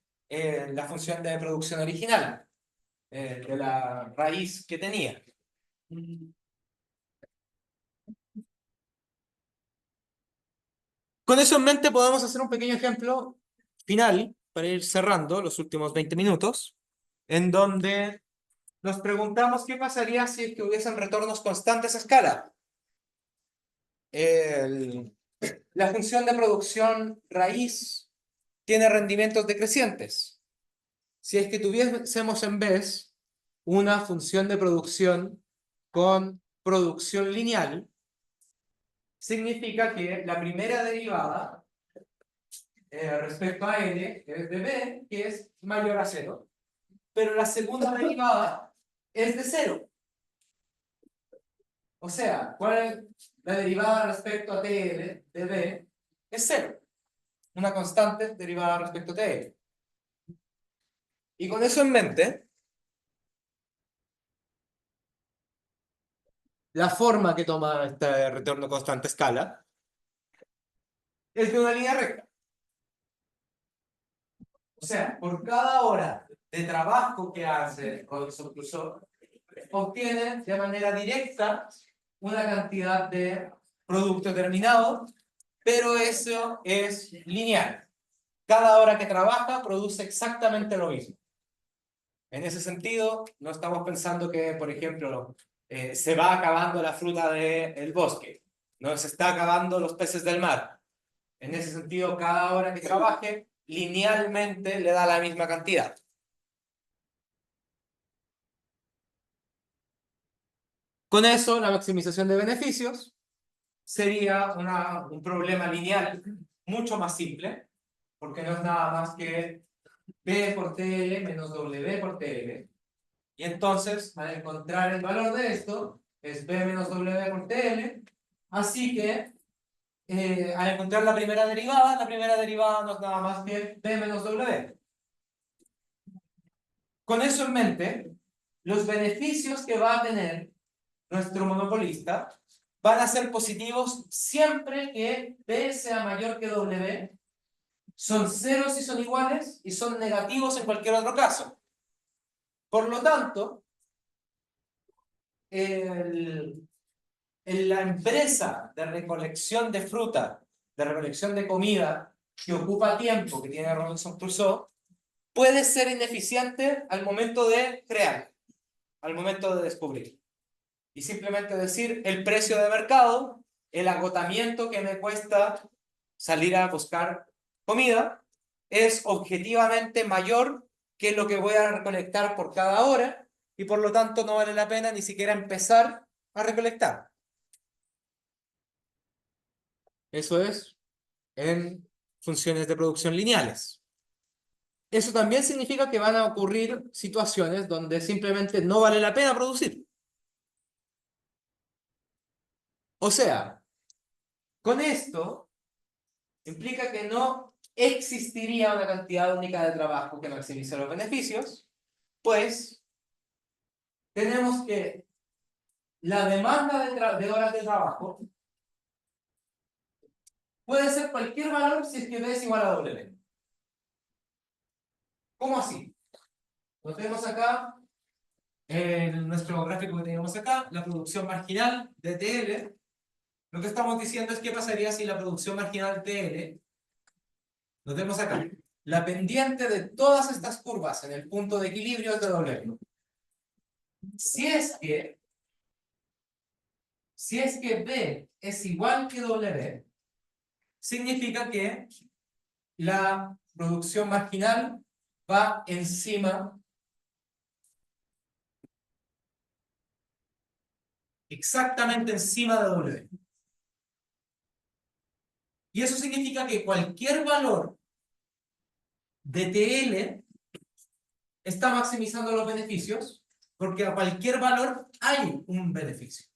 la función de producción original, de la raíz que tenía. Con eso en mente podemos hacer un pequeño ejemplo final para ir cerrando los últimos 20 minutos, en donde nos preguntamos qué pasaría si es que hubiesen retornos constantes a escala. La función de producción raíz tiene rendimientos decrecientes. Si es que tuviésemos en vez una función de producción con producción lineal, significa que la primera derivada respecto a n es de b, que es mayor a 0, pero la segunda derivada es de 0. O sea, ¿cuál es la derivada respecto a TL de b? Es 0. Una constante derivada respecto a TL. Y con eso en mente, la forma que toma este retorno constante a escala es de una línea recta. O sea, por cada hora de trabajo que hace Robinson Crusoe, obtiene de manera directa una cantidad de producto terminado, pero eso es lineal. Cada hora que trabaja produce exactamente lo mismo. En ese sentido, no estamos pensando que, por ejemplo, se va acabando la fruta del bosque, no se está acabando los peces del mar. En ese sentido, cada hora que trabaje, linealmente le da la misma cantidad. Con eso, la maximización de beneficios sería un problema lineal mucho más simple, porque no es nada más que B por TL menos W por TL. Y entonces, al encontrar el valor de esto, es B menos W por TL. Así que, al encontrar la primera derivada no es nada más que B menos W. Con eso en mente, los beneficios que va a tener nuestro monopolista van a ser positivos siempre que B sea mayor que W son cero si son iguales y son negativos en cualquier otro caso. Por lo tanto, en la empresa de recolección de fruta, de recolección de comida, que ocupa tiempo, que tiene Robinson Crusoe, puede ser ineficiente al momento de crear, al momento de descubrir. Y simplemente decir el precio de mercado, el agotamiento que me cuesta salir a buscar comida, es objetivamente mayor que lo que voy a recolectar por cada hora, y por lo tanto no vale la pena ni siquiera empezar a recolectar. Eso es en funciones de producción lineales. Eso también significa que van a ocurrir situaciones donde simplemente no vale la pena producir. O sea, con esto implica que no existiría una cantidad única de trabajo que maximice los beneficios, pues tenemos que la demanda de horas de trabajo puede ser cualquier valor si es que B es igual a W. ¿Cómo así? Lo tenemos acá, en nuestro gráfico que tenemos acá, la producción marginal de TL. Lo que estamos diciendo es qué pasaría si la producción marginal TL, lo tenemos acá, la pendiente de todas estas curvas en el punto de equilibrio es de W. Si es que B es igual que W, significa que la producción marginal va encima, exactamente encima de W. Y eso significa que cualquier valor de TL está maximizando los beneficios, porque a cualquier valor hay un beneficio.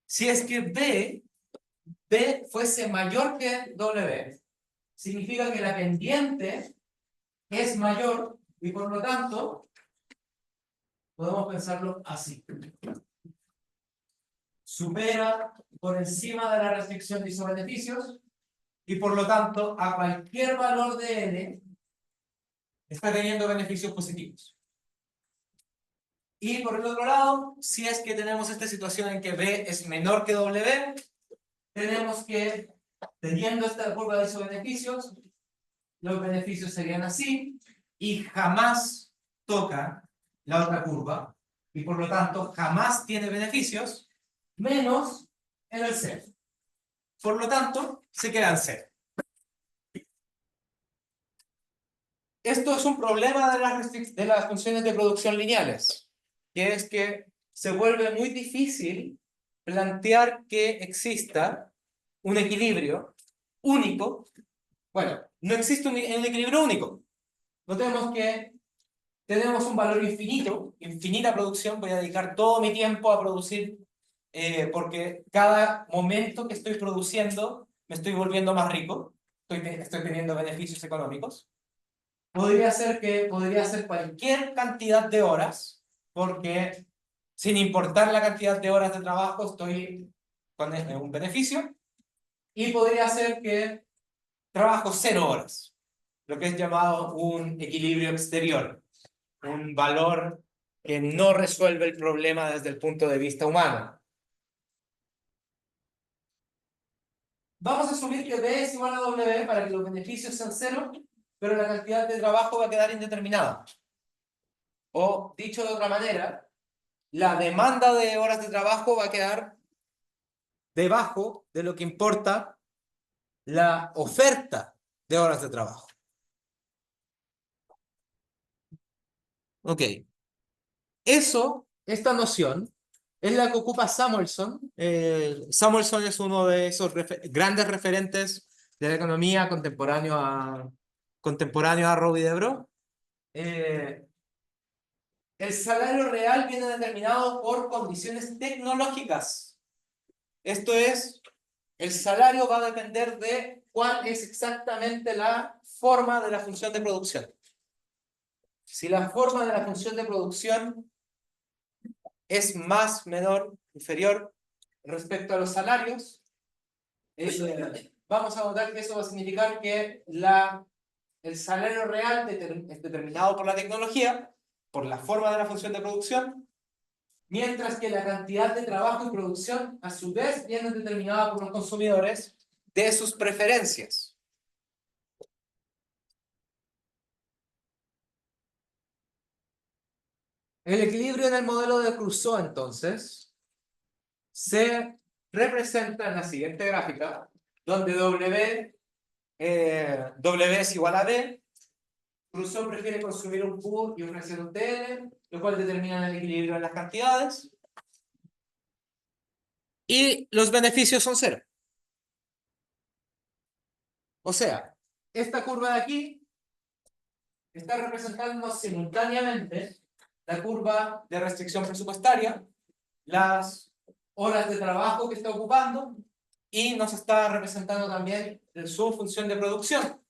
Si es que B fuese mayor que W, significa que la pendiente es mayor y por lo tanto podemos pensarlo así. Supera por encima de la restricción de isobeneficios y por lo tanto a cualquier valor de N está teniendo beneficios positivos. Y por el otro lado, si es que tenemos esta situación en que B es menor que W, tenemos que, teniendo esta curva de isobeneficios, los beneficios serían así y jamás toca la otra curva y por lo tanto jamás tiene beneficios menos en el cero. Por lo tanto, se queda en cero. Esto es un problema de las funciones de producción lineales, que es que se vuelve muy difícil plantear que exista un equilibrio único. Bueno, no existe un equilibrio único. Notemos que tenemos un valor infinito, infinita producción. Voy a dedicar todo mi tiempo a producir, porque cada momento que estoy produciendo me estoy volviendo más rico, estoy teniendo beneficios económicos. Podría ser cualquier cantidad de horas, porque sin importar la cantidad de horas de trabajo estoy con un beneficio. Y podría ser que trabajo 0 horas, lo que es llamado un equilibrio exterior, un valor que no resuelve el problema desde el punto de vista humano. Vamos a asumir que B es igual a W para que los beneficios sean 0, pero la cantidad de trabajo va a quedar indeterminada. O, dicho de otra manera, la demanda de horas de trabajo va a quedar debajo de lo que importa la oferta de horas de trabajo. Ok. Esta noción, es la que ocupa Samuelson. Samuelson es uno de esos grandes referentes de la economía contemporáneo a Robbie DeBro. El salario real viene determinado por condiciones tecnológicas. Esto es, el salario va a depender de cuál es exactamente la forma de la función de producción. Si la forma de la función de producción es más, menor, inferior respecto a los salarios, vamos a notar que eso va a significar que el salario real es determinado por la tecnología, por la forma de la función de producción, mientras que la cantidad de trabajo y producción, a su vez, viene determinada por los consumidores de sus preferencias. El equilibrio en el modelo de Crusoe, entonces, se representa en la siguiente gráfica, donde W es igual a D. Crusoe prefiere consumir un Q y ofrecer un TL, lo cual determina el equilibrio en las cantidades. Y los beneficios son cero. O sea, esta curva de aquí está representando simultáneamente la curva de restricción presupuestaria, las horas de trabajo que está ocupando, y nos está representando también su función de producción,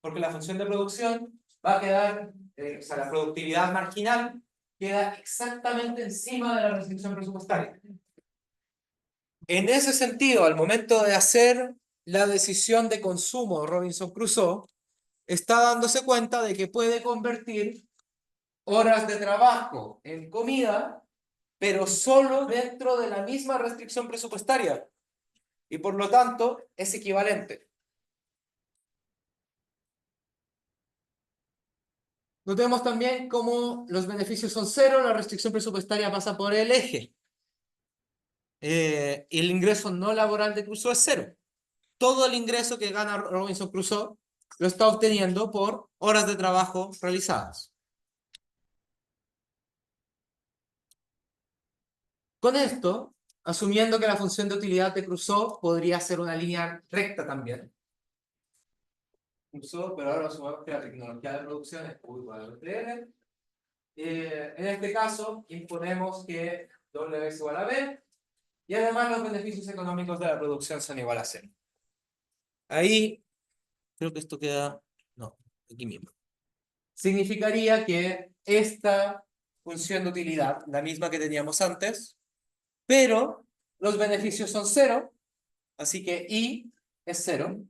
porque la función de producción va a quedar, o sea, la productividad marginal queda exactamente encima de la restricción presupuestaria. En ese sentido, al momento de hacer la decisión de consumo, Robinson Crusoe está dándose cuenta de que puede convertir horas de trabajo en comida, pero solo dentro de la misma restricción presupuestaria. Y por lo tanto, es equivalente. Notemos también cómo los beneficios son cero, la restricción presupuestaria pasa por el eje. El ingreso no laboral de Crusoe es cero. Todo el ingreso que gana Robinson Crusoe lo está obteniendo por horas de trabajo realizadas. Con esto, asumiendo que la función de utilidad de Crusoe podría ser una línea recta también. Crusoe, pero ahora asumamos que la tecnología de producción es Q igual a TL. En este caso, imponemos que W es igual a B, y además los beneficios económicos de la producción son igual a cero. Ahí, creo que esto queda, no, aquí mismo. Significaría que esta función de utilidad, la misma que teníamos antes, pero los beneficios son cero, así que I es cero.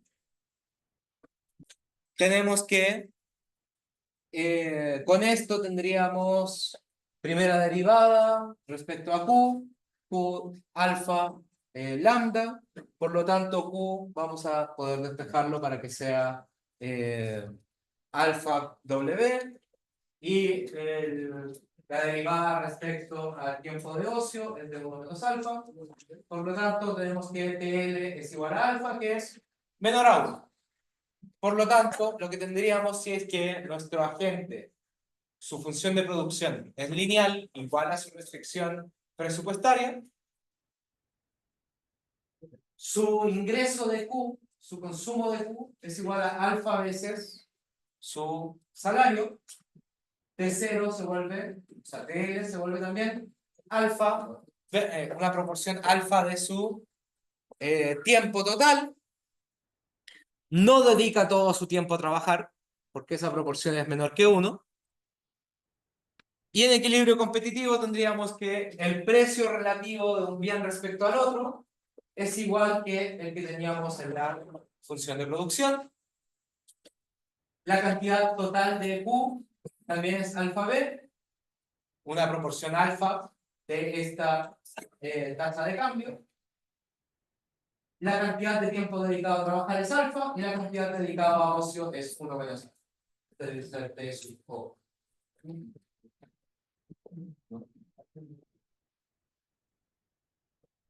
Tenemos que, con esto tendríamos primera derivada respecto a Q alfa lambda, por lo tanto Q vamos a poder despejarlo para que sea alfa W, y la derivada respecto al tiempo de ocio es de 1 menos alfa, por lo tanto tenemos que TL es igual a alfa, que es menor a 1. Por lo tanto, lo que tendríamos si es que nuestro agente, su función de producción es lineal, igual a su restricción presupuestaria, su ingreso de Q, su consumo de Q, es igual a alfa veces su salario. T0 se vuelve, o sea, TL se vuelve también alfa, una proporción alfa de su tiempo total. No dedica todo su tiempo a trabajar, porque esa proporción es menor que 1. Y en equilibrio competitivo tendríamos que el precio relativo de un bien respecto al otro es igual que el que teníamos en la función de producción. La cantidad total de Q también es alfa B, una proporción alfa de esta tasa de cambio. La cantidad de tiempo dedicado a trabajar es alfa y la cantidad dedicada a ocio es 1 menos alfa.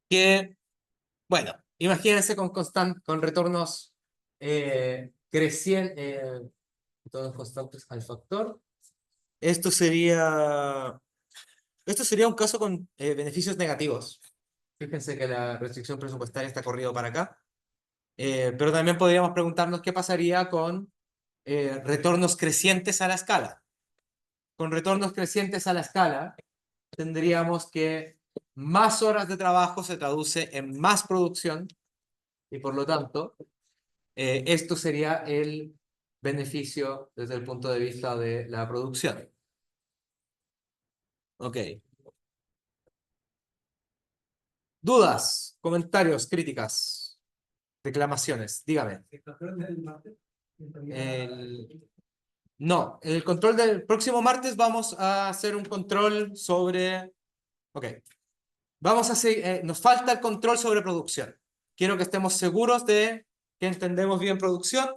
Que, bueno, imagínense con retornos crecientes, todos constantes al factor. Esto sería un caso con beneficios negativos. Fíjense que la restricción presupuestaria está corrido para acá. Pero también podríamos preguntarnos qué pasaría con retornos crecientes a la escala. Con retornos crecientes a la escala, tendríamos que más horas de trabajo se traduce en más producción y por lo tanto, esto sería el beneficio desde el punto de vista de la producción. Ok. ¿Dudas, comentarios, críticas? Reclamaciones, dígame. No, el control del próximo martes vamos a hacer un control sobre... Ok. Vamos a hacer, nos falta el control sobre producción. Quiero que estemos seguros de que entendemos bien producción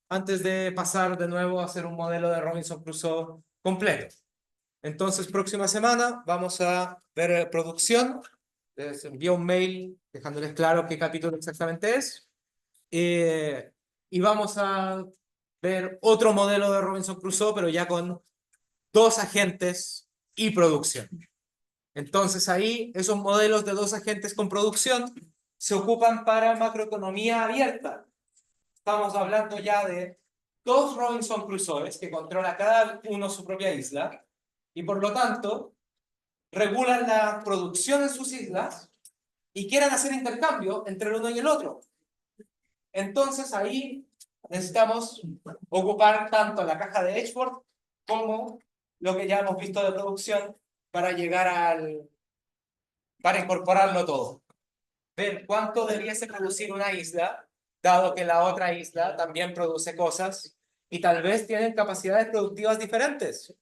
antes de pasar de nuevo a hacer un modelo de Robinson Crusoe completo. Entonces, próxima semana vamos a ver producción. Les envío un mail dejándoles claro qué capítulo exactamente es. Y vamos a ver otro modelo de Robinson Crusoe, pero ya con 2 agentes y producción. Entonces ahí esos modelos de 2 agentes con producción se ocupan para macroeconomía abierta. Estamos hablando ya de 2 Robinson Crusoes que controla cada uno su propia isla y por lo tanto regulan la producción en sus islas y quieren hacer intercambio entre el uno y el otro. Entonces ahí necesitamos ocupar tanto la caja de export como lo que ya hemos visto de producción para llegar para incorporarlo todo. Ver cuánto debiese producir una isla, dado que la otra isla también produce cosas y tal vez tienen capacidades productivas diferentes.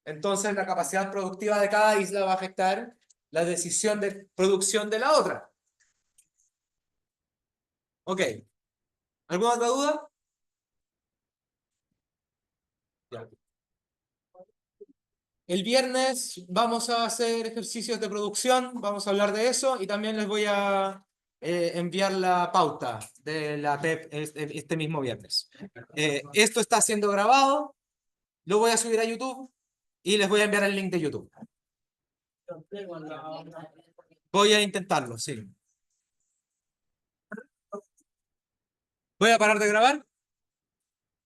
Entonces la capacidad productiva de cada isla va a afectar la decisión de producción de la otra. Ok. ¿Alguna otra duda? Ya. El viernes vamos a hacer ejercicios de producción, vamos a hablar de eso y también les voy a enviar la pauta de la PEP este mismo viernes. Esto está siendo grabado, lo voy a subir a YouTube y les voy a enviar el link de YouTube. Voy a intentarlo, sí. Voy a parar de grabar.